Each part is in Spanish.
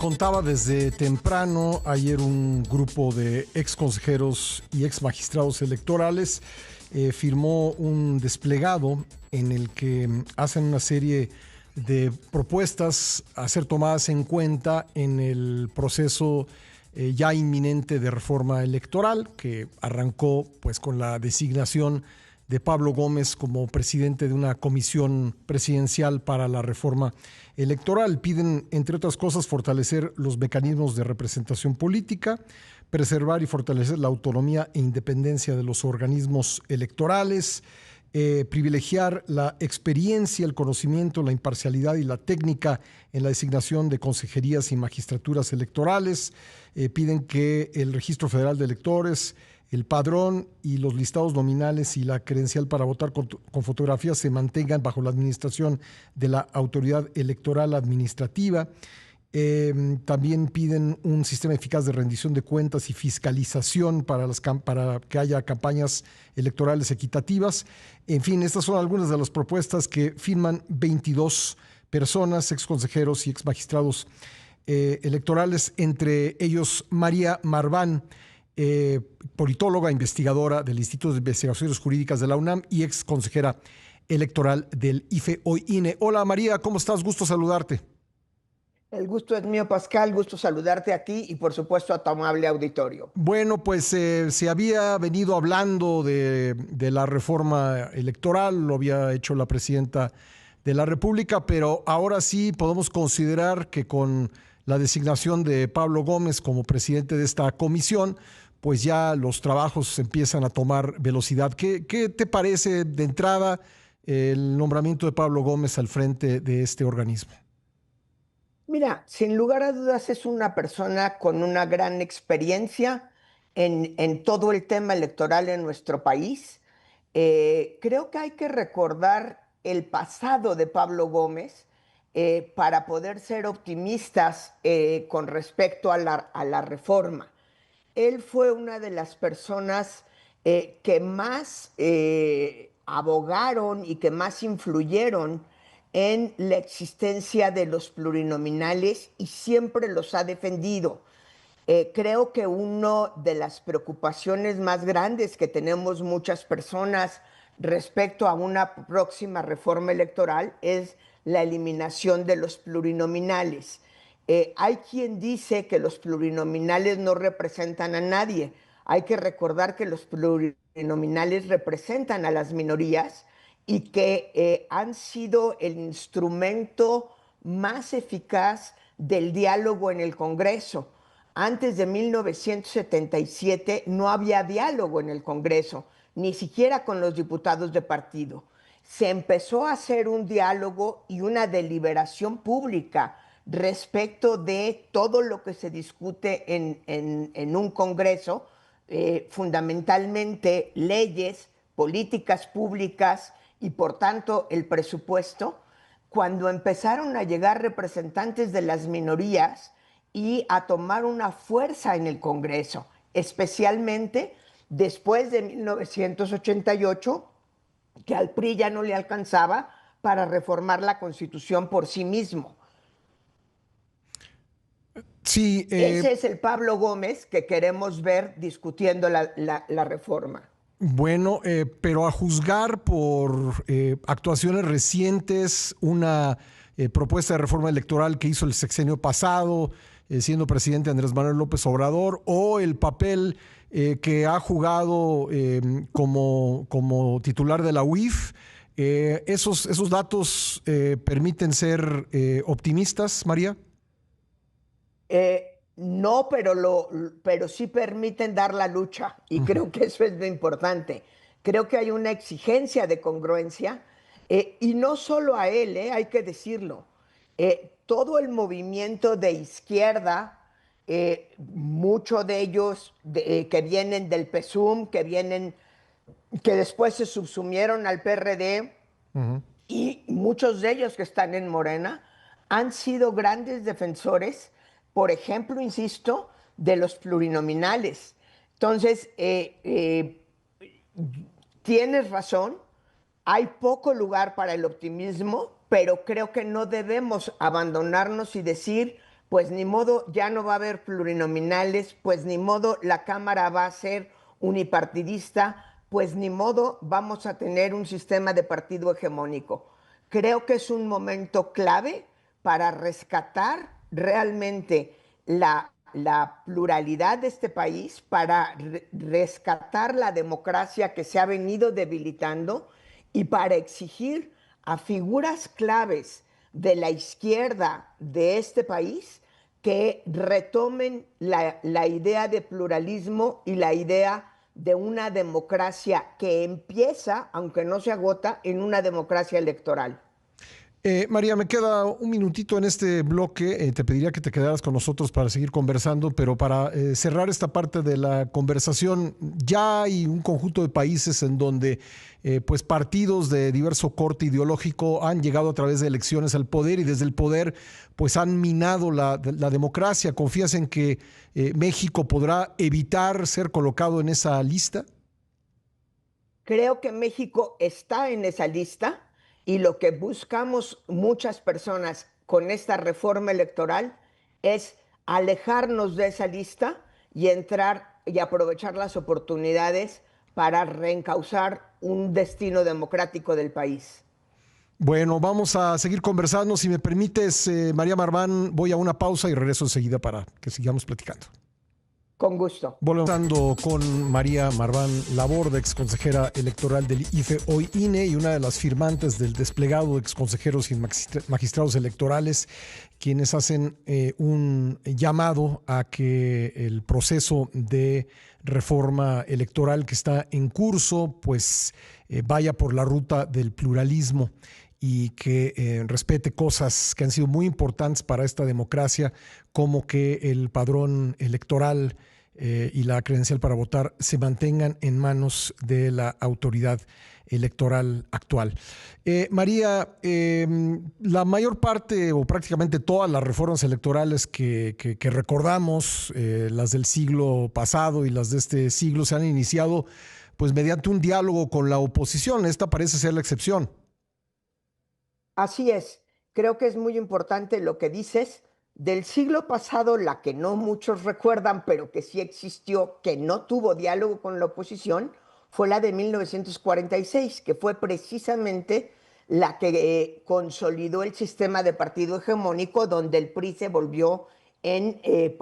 Contaba desde temprano ayer un grupo de ex consejeros y ex magistrados electorales firmó un desplegado en el que hacen una serie de propuestas a ser tomadas en cuenta en el proceso ya inminente de reforma electoral que arrancó pues con la designación de Pablo Gómez como presidente de una comisión presidencial para la reforma electoral. Piden, entre otras cosas, fortalecer los mecanismos de representación política, preservar y fortalecer la autonomía e independencia de los organismos electorales, privilegiar la experiencia, el conocimiento, la imparcialidad y la técnica en la designación de consejerías y magistraturas electorales. Piden que el Registro Federal de Electores, el padrón y los listados nominales y la credencial para votar con fotografías se mantengan bajo la administración de la Autoridad Electoral Administrativa. También piden un sistema eficaz de rendición de cuentas y fiscalización para que haya campañas electorales equitativas. En fin, estas son algunas de las propuestas que firman 22 personas, ex consejeros y ex magistrados electorales, entre ellos María Marván, politóloga, investigadora del Instituto de Investigaciones Jurídicas de la UNAM y ex consejera electoral del IFE, hoy INE. Hola María, ¿cómo estás? Gusto saludarte. El gusto es mío, Pascal. Gusto saludarte a ti y, por supuesto, a tu amable auditorio. Bueno, pues se había venido hablando de la reforma electoral, lo había hecho la presidenta de la República, pero ahora sí podemos considerar que con la designación de Pablo Gómez como presidente de esta comisión, pues ya los trabajos empiezan a tomar velocidad. ¿Qué te parece de entrada el nombramiento de Pablo Gómez al frente de este organismo? Mira, sin lugar a dudas es una persona con una gran experiencia en todo el tema electoral en nuestro país. Creo que hay que recordar el pasado de Pablo Gómez para poder ser optimistas con respecto a la reforma. Él fue una de las personas que más abogaron y que más influyeron en la existencia de los plurinominales y siempre los ha defendido. Creo que una de las preocupaciones más grandes que tenemos muchas personas respecto a una próxima reforma electoral es la eliminación de los plurinominales. Hay quien dice que los plurinominales no representan a nadie. Hay que recordar que los plurinominales representan a las minorías y que han sido el instrumento más eficaz del diálogo en el Congreso. Antes de 1977 no había diálogo en el Congreso, ni siquiera con los diputados de partido. Se empezó a hacer un diálogo y una deliberación pública respecto de todo lo que se discute en un Congreso, fundamentalmente leyes, políticas públicas y por tanto el presupuesto. Cuando empezaron a llegar representantes de las minorías y a tomar una fuerza en el Congreso, especialmente después de 1988, que al PRI ya no le alcanzaba para reformar la Constitución por sí mismo. Sí, Ese es el Pablo Gómez que queremos ver discutiendo la reforma. bueno, pero a juzgar por actuaciones recientes, una propuesta de reforma electoral que hizo el sexenio pasado, siendo presidente Andrés Manuel López Obrador, o el papel que ha jugado como titular de la UIF, esos datos permiten ser optimistas, María. No, pero sí permiten dar la lucha y Ujú. creo que eso es lo importante. Creo que hay una exigencia de congruencia y no solo a él, hay que decirlo. Todo el movimiento de izquierda, muchos de ellos que vienen del PSUM, que después se subsumieron al PRD Ujú. y muchos de ellos que están en Morena han sido grandes defensores, por ejemplo, insisto, de los plurinominales. Entonces, tienes razón, hay poco lugar para el optimismo, pero creo que no debemos abandonarnos y decir pues ni modo, ya no va a haber plurinominales, pues ni modo, la Cámara va a ser unipartidista, pues ni modo, vamos a tener un sistema de partido hegemónico. Creo que es un momento clave para rescatar realmente la pluralidad de este país, para rescatar la democracia que se ha venido debilitando y para exigir a figuras claves de la izquierda de este país que retomen la idea de pluralismo y la idea de una democracia que empieza, aunque no se agota, en una democracia electoral. María, me queda un minutito en este bloque. Te pediría que te quedaras con nosotros para seguir conversando, pero para cerrar esta parte de la conversación, ya hay un conjunto de países en donde pues partidos de diverso corte ideológico han llegado a través de elecciones al poder y desde el poder pues han minado la democracia. ¿Confías en que México podrá evitar ser colocado en esa lista? Creo que México está en esa lista y lo que buscamos muchas personas con esta reforma electoral es alejarnos de esa lista y entrar y aprovechar las oportunidades para reencauzar un destino democrático del país. Bueno, vamos a seguir conversando. Si me permites, María Marván, voy a una pausa y regreso enseguida para que sigamos platicando. Con gusto. Volviendo con María Marván Laborde, ex consejera electoral del IFE, hoy INE, y una de las firmantes del desplegado de ex consejeros y magistrados electorales, quienes hacen un llamado a que el proceso de reforma electoral que está en curso, pues vaya por la ruta del pluralismo y que respete cosas que han sido muy importantes para esta democracia, como que el padrón electoral y la credencial para votar se mantengan en manos de la autoridad electoral actual. María, la mayor parte o prácticamente todas las reformas electorales que recordamos, las del siglo pasado y las de este siglo, se han iniciado pues mediante un diálogo con la oposición. Esta parece ser la excepción. Así es, creo que es muy importante lo que dices. Del siglo pasado, la que no muchos recuerdan, pero que sí existió, que no tuvo diálogo con la oposición, fue la de 1946, que fue precisamente la que consolidó el sistema de partido hegemónico, donde el PRI se volvió en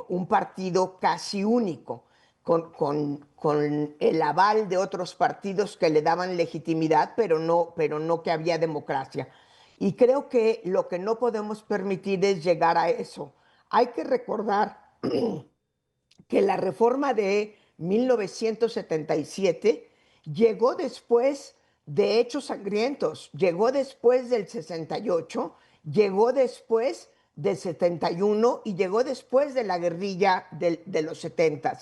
un partido casi único, con el aval de otros partidos que le daban legitimidad, pero no que había democracia. Y creo que lo que no podemos permitir es llegar a eso. Hay que recordar que la reforma de 1977 llegó después de hechos sangrientos, llegó después del 68, llegó después del 71 y llegó después de la guerrilla de los 70.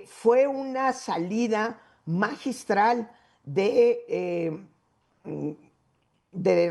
Fue una salida magistral de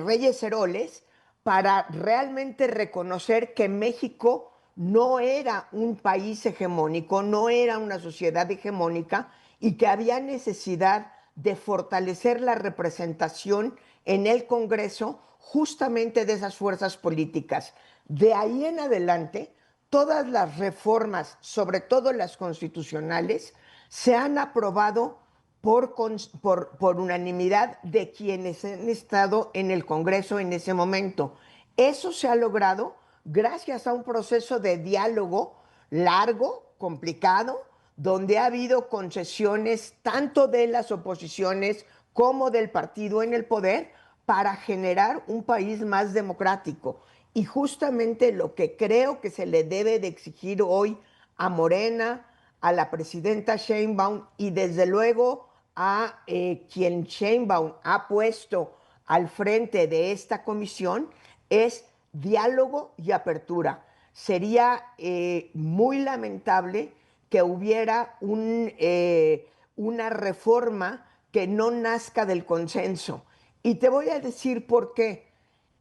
Reyes Heroles para realmente reconocer que México no era un país hegemónico, no era una sociedad hegemónica y que había necesidad de fortalecer la representación en el Congreso justamente de esas fuerzas políticas. De ahí en adelante, todas las reformas, sobre todo las constitucionales, se han aprobado por unanimidad de quienes han estado en el Congreso en ese momento. Eso se ha logrado gracias a un proceso de diálogo largo, complicado, donde ha habido concesiones tanto de las oposiciones como del partido en el poder para generar un país más democrático. Y justamente lo que creo que se le debe de exigir hoy a Morena, a la presidenta Sheinbaum y desde luego a quien Sheinbaum ha puesto al frente de esta comisión es diálogo y apertura. Sería muy lamentable que hubiera una reforma que no nazca del consenso. Y te voy a decir por qué.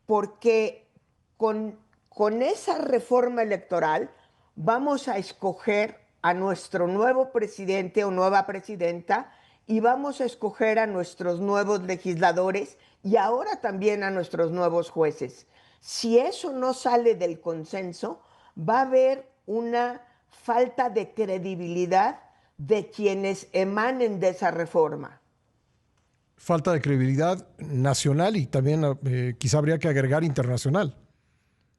Porque con esa reforma electoral vamos a escoger a nuestro nuevo presidente o nueva presidenta y vamos a escoger a nuestros nuevos legisladores y ahora también a nuestros nuevos jueces. Si eso no sale del consenso, va a haber una falta de credibilidad de quienes emanen de esa reforma. Falta de credibilidad nacional y también quizá habría que agregar internacional.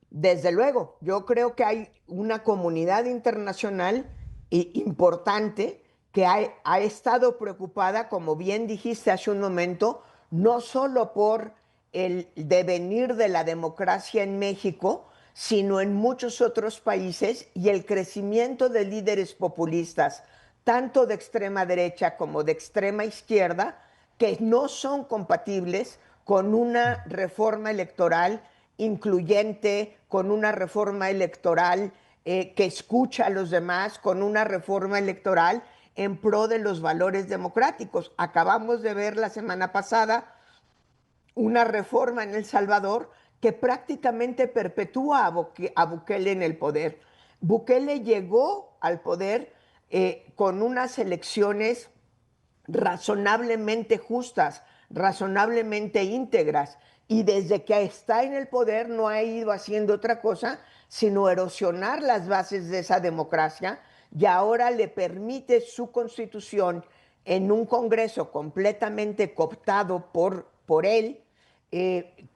Desde luego, yo creo que hay una comunidad internacional importante que ha estado preocupada, como bien dijiste hace un momento, no solo por el devenir de la democracia en México, sino en muchos otros países y el crecimiento de líderes populistas, tanto de extrema derecha como de extrema izquierda, que no son compatibles con una reforma electoral incluyente, con una reforma electoral que escucha a los demás, con una reforma electoral en pro de los valores democráticos. Acabamos de ver la semana pasada una reforma en El Salvador que prácticamente perpetúa a Bukele en el poder. Bukele llegó al poder con unas elecciones razonablemente justas, razonablemente íntegras, y desde que está en el poder no ha ido haciendo otra cosa sino erosionar las bases de esa democracia, y ahora le permite su constitución en un Congreso completamente cooptado por él,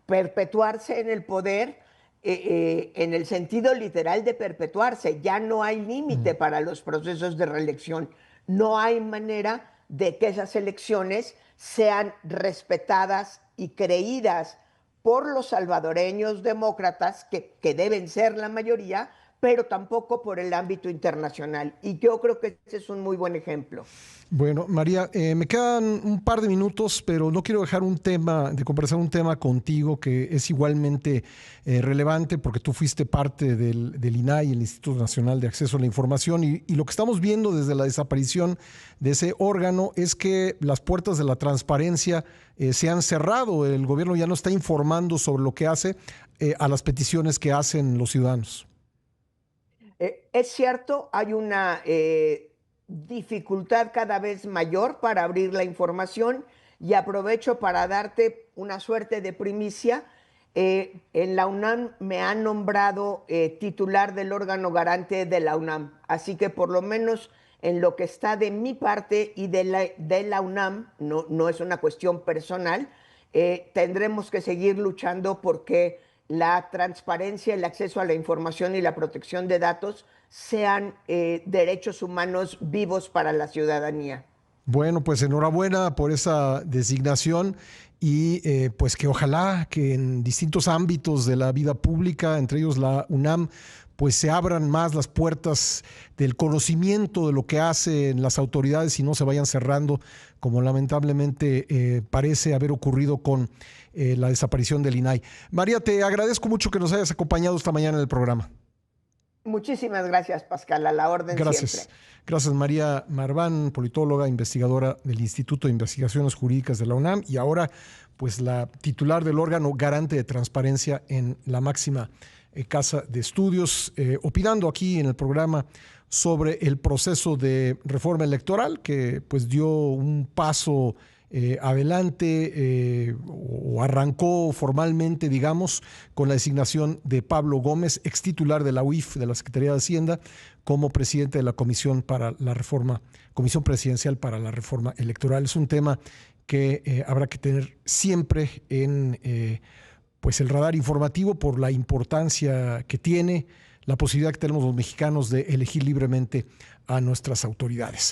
perpetuarse en el poder, en el sentido literal de perpetuarse. Ya no hay límite para los procesos de reelección. No hay manera de que esas elecciones sean respetadas y creídas por los salvadoreños demócratas, que deben ser la mayoría, pero tampoco por el ámbito internacional. Y yo creo que ese es un muy buen ejemplo. Bueno, María, me quedan un par de minutos, pero no quiero dejar de conversar un tema contigo que es igualmente relevante, porque tú fuiste parte del INAI, el Instituto Nacional de Acceso a la Información, y lo que estamos viendo desde la desaparición de ese órgano es que las puertas de la transparencia se han cerrado. El gobierno ya no está informando sobre lo que hace a las peticiones que hacen los ciudadanos. Es cierto, hay una dificultad cada vez mayor para abrir la información, y aprovecho para darte una suerte de primicia. En la UNAM me han nombrado titular del órgano garante de la UNAM, así que por lo menos en lo que está de mi parte y de la UNAM, no es una cuestión personal, tendremos que seguir luchando porque la transparencia, el acceso a la información y la protección de datos sean derechos humanos vivos para la ciudadanía. Bueno, pues enhorabuena por esa designación y pues que ojalá que en distintos ámbitos de la vida pública, entre ellos la UNAM, pues se abran más las puertas del conocimiento de lo que hacen las autoridades y no se vayan cerrando, como lamentablemente parece haber ocurrido con la desaparición del INAI. María, te agradezco mucho que nos hayas acompañado esta mañana en el programa. Muchísimas gracias, Pascal, a la orden siempre. Gracias, María Marván, politóloga, investigadora del Instituto de Investigaciones Jurídicas de la UNAM y ahora pues la titular del órgano garante de transparencia en la máxima casa de estudios, opinando aquí en el programa sobre el proceso de reforma electoral que pues dio un paso adelante o arrancó formalmente, digamos, con la designación de Pablo Gómez, ex titular de la UIF, de la Secretaría de Hacienda, como presidente de la Comisión Presidencial para la Reforma Electoral. Es un tema que habrá que tener siempre en pues el radar informativo por la importancia que tiene, la posibilidad que tenemos los mexicanos de elegir libremente a nuestras autoridades.